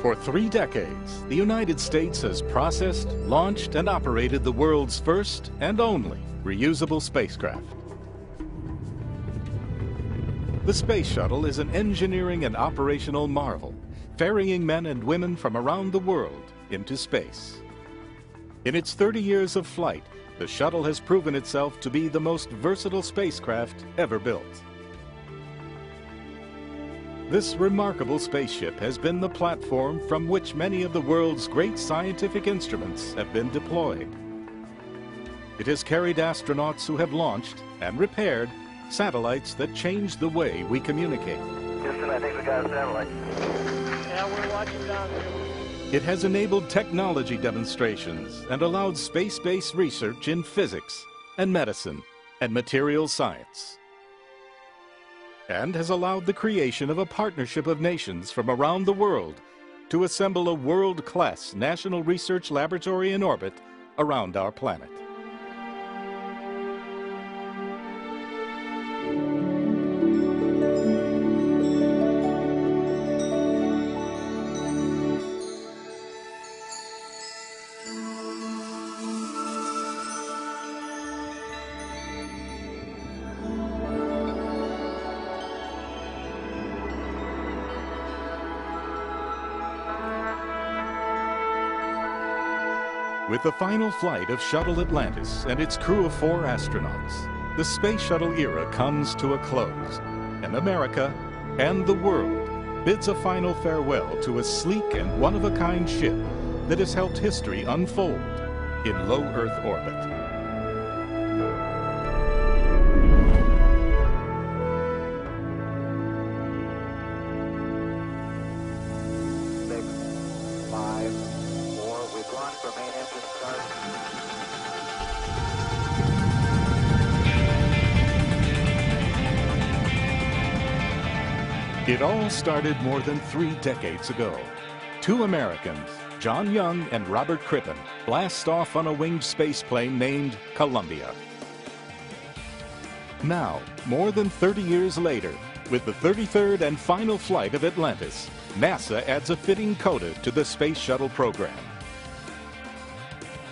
For 3 decades, the United States has processed, launched, and operated the world's first and only reusable spacecraft. The Space Shuttle is an engineering and operational marvel, ferrying men and women from around the world into space. In its 30 years of flight, the shuttle has proven itself to be the most versatile spacecraft ever built. This remarkable spaceship has been the platform from which many of the world's great scientific instruments have been deployed. It has carried astronauts who have launched and repaired satellites that changed the way we communicate. Houston, I think we got a satellite. Yeah, we're watching down here. It has enabled technology demonstrations and allowed space-based research in physics and medicine and materials science, and has allowed the creation of a partnership of nations from around the world to assemble a world-class national research laboratory in orbit around our planet. With the final flight of Shuttle Atlantis and its crew of 4 astronauts, the Space Shuttle era comes to a close, and America and the world bids a final farewell to a sleek and one-of-a-kind ship that has helped history unfold in low Earth orbit. It all started more than 3 decades ago. 2 Americans, John Young and Robert Crippen, blast off on a winged spaceplane named Columbia. Now, more than 30 years later, with the 33rd and final flight of Atlantis, NASA adds a fitting coda to the Space Shuttle program.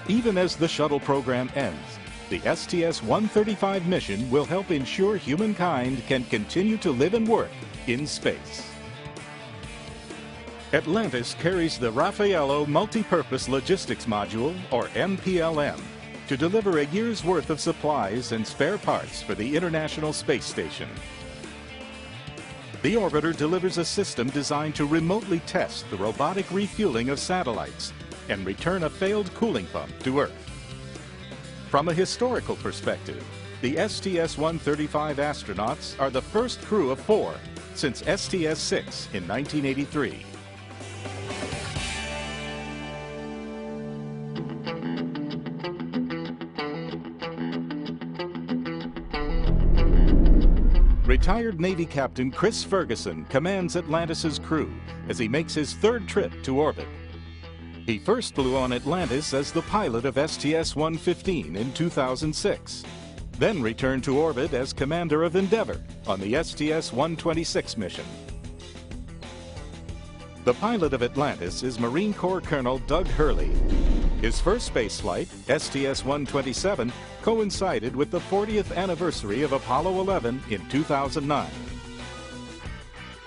Even as the shuttle program ends, the STS-135 mission will help ensure humankind can continue to live and work in space. Atlantis carries the Raffaello Multipurpose Logistics Module, or MPLM, to deliver a year's worth of supplies and spare parts for the International Space Station. The orbiter delivers a system designed to remotely test the robotic refueling of satellites and return a failed cooling pump to Earth. From a historical perspective, the STS-135 astronauts are the first crew of 4 since STS-6 in 1983. Retired Navy Captain Chris Ferguson commands Atlantis' crew as he makes his 3rd trip to orbit. He first flew on Atlantis as the pilot of STS-115 in 2006. Then returned to orbit as commander of Endeavour on the STS-126 mission. The pilot of Atlantis is Marine Corps Colonel Doug Hurley. His first spaceflight, STS-127, coincided with the 40th anniversary of Apollo 11 in 2009.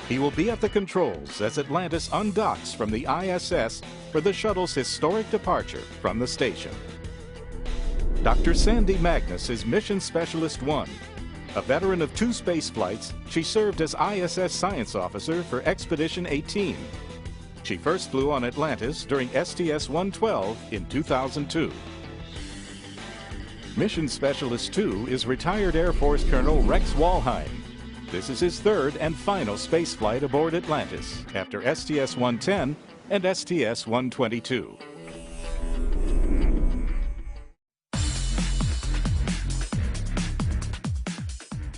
He will be at the controls as Atlantis undocks from the ISS for the shuttle's historic departure from the station. Dr. Sandy Magnus is Mission Specialist 1. A veteran of 2 spaceflights, she served as ISS Science Officer for Expedition 18. She first flew on Atlantis during STS-112 in 2002. Mission Specialist 2 is retired Air Force Colonel Rex Walheim. This is his 3rd and final spaceflight aboard Atlantis after STS-110 and STS-122.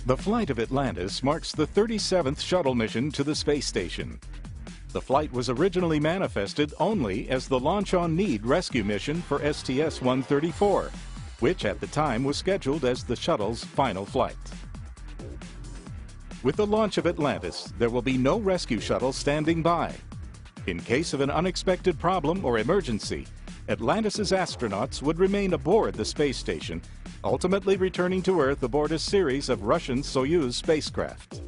The flight of Atlantis marks the 37th shuttle mission to the space station. The flight was originally manifested only as the Launch on Need rescue mission for STS-134, which at the time was scheduled as the shuttle's final flight. With the launch of Atlantis, there will be no rescue shuttle standing by. In case of an unexpected problem or emergency, Atlantis' astronauts would remain aboard the space station, ultimately returning to Earth aboard a series of Russian Soyuz spacecraft.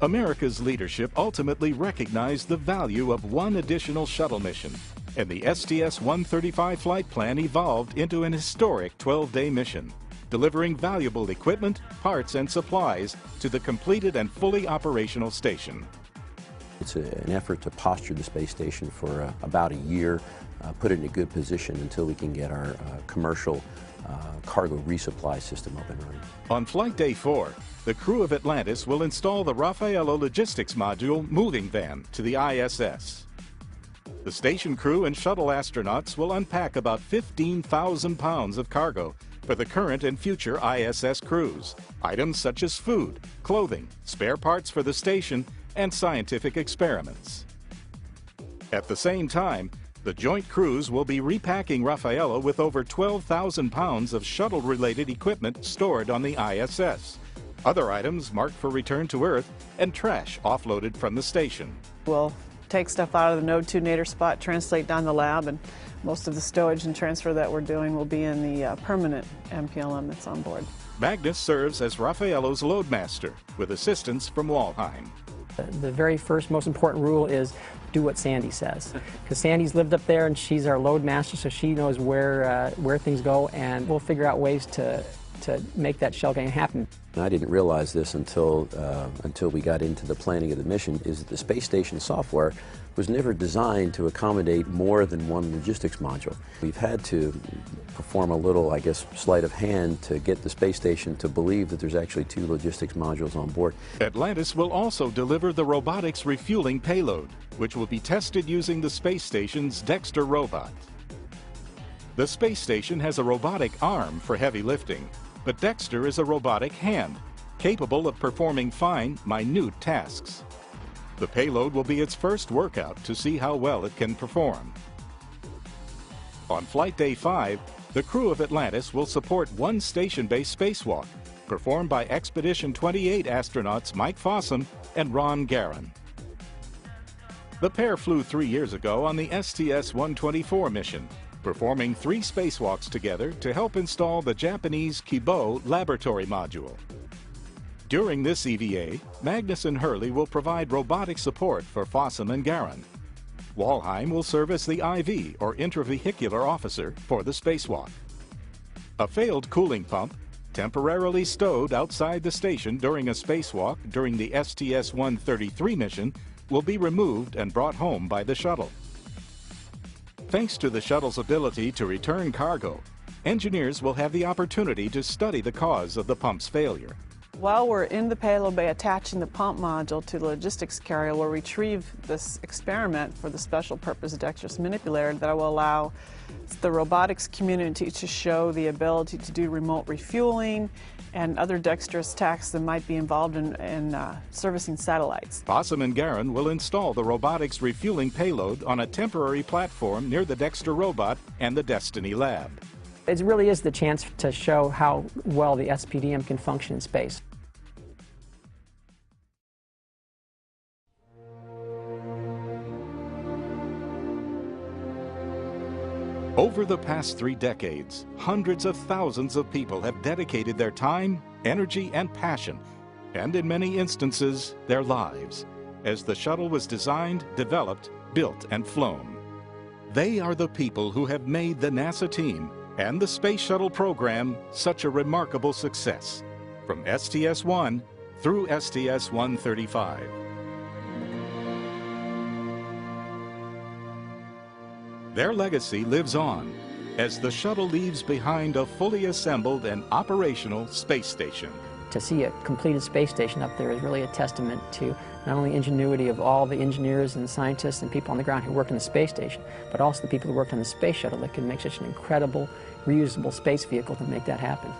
America's leadership ultimately recognized the value of one additional shuttle mission, and the STS-135 flight plan evolved into an historic 12-day mission, delivering valuable equipment, parts, and supplies to the completed and fully operational station. It's an effort to posture the space station for about a year, put it in a good position until we can get our commercial cargo resupply system up and running. On Flight Day 4, the crew of Atlantis will install the Raffaello Logistics Module moving van to the ISS. The station crew and shuttle astronauts will unpack about 15,000 pounds of cargo for the current and future ISS crews, items such as food, clothing, spare parts for the station, and scientific experiments. At the same time, the joint crews will be repacking Raffaello with over 12,000 pounds of shuttle-related equipment stored on the ISS, other items marked for return to Earth, and trash offloaded from the station. We'll take stuff out of the Node 2 nadir spot, translate down the lab, and most of the stowage and transfer that we're doing will be in the permanent MPLM that's on board. Magnus serves as Raffaello's loadmaster, with assistance from Walheim. The very first most important rule is do what Sandy says, because Sandy's lived up there and she's our load master, so she knows where things go, and we'll figure out ways to make that shell game happen. I didn't realize this until we got into the planning of the mission, is that the space station software was never designed to accommodate more than one logistics module. We've had to perform a little, I guess, sleight of hand to get the space station to believe that there's actually two logistics modules on board. Atlantis will also deliver the robotics refueling payload, which will be tested using the space station's Dexter robot. The space station has a robotic arm for heavy lifting, but Dexter is a robotic hand, capable of performing fine, minute tasks. The payload will be its first workout to see how well it can perform. On Flight Day 5, the crew of Atlantis will support one station-based spacewalk, performed by Expedition 28 astronauts Mike Fossum and Ron Garan. The pair flew 3 years ago on the STS-124 mission, performing 3 spacewalks together to help install the Japanese Kibo laboratory module. During this EVA, Magnus and Hurley will provide robotic support for Fossum and Garan. Walheim will serve as the IV, or intravehicular officer, for the spacewalk. A failed cooling pump, temporarily stowed outside the station during a spacewalk during the STS-133 mission, will be removed and brought home by the shuttle. Thanks to the shuttle's ability to return cargo, engineers will have the opportunity to study the cause of the pump's failure. While we're in the payload bay attaching the pump module to the logistics carrier, we'll retrieve this experiment for the special purpose dexterous manipulator that will allow the robotics community to show the ability to do remote refueling and other dexterous tasks that might be involved in servicing satellites. Fossum and Garan will install the robotics refueling payload on a temporary platform near the Dexter robot and the Destiny lab. It really is the chance to show how well the SPDM can function in space. Over the past 3 decades, hundreds of thousands of people have dedicated their time, energy, and passion, and in many instances, their lives, as the shuttle was designed, developed, built, and flown. They are the people who have made the NASA team and the Space Shuttle program such a remarkable success, from STS-1 through STS-135. Their legacy lives on as the shuttle leaves behind a fully assembled and operational space station. To see a completed space station up there is really a testament to not only ingenuity of all the engineers and scientists and people on the ground who worked in the space station, but also the people who worked on the space shuttle that could make such an incredible, reusable space vehicle to make that happen.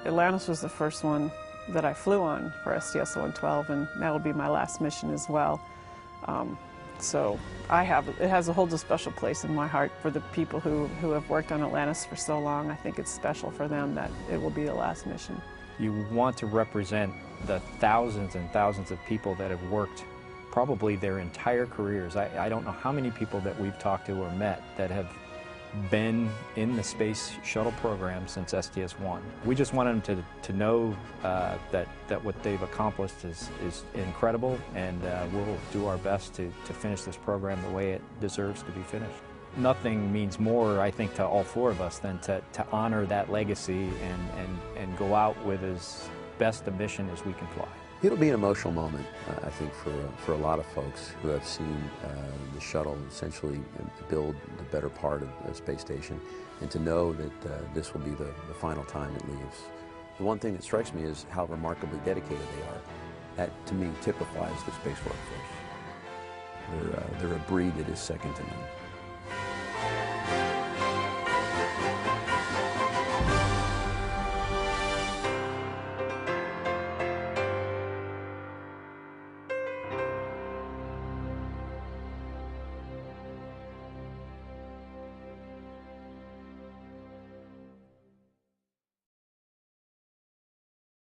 Atlantis was the first one that I flew on for STS-112, and that will be my last mission as well. So it has a holds a special place in my heart for the people who have worked on Atlantis for so long. I think it's special for them that it will be the last mission. You want to represent the thousands and thousands of people that have worked probably their entire careers. I don't know how many people that we've talked to or met that have been in the space shuttle program since STS-1. We just want them to know that what they've accomplished is incredible, and we'll do our best to finish this program the way it deserves to be finished. Nothing means more, I think, to all four of us than to honor that legacy and go out with as best a mission as we can fly. It'll be an emotional moment, I think, for a lot of folks who have seen the shuttle essentially build the better part of the space station, and to know that this will be the final time it leaves. The one thing that strikes me is how remarkably dedicated they are. That, to me, typifies the space workforce. They're a breed that is second to none.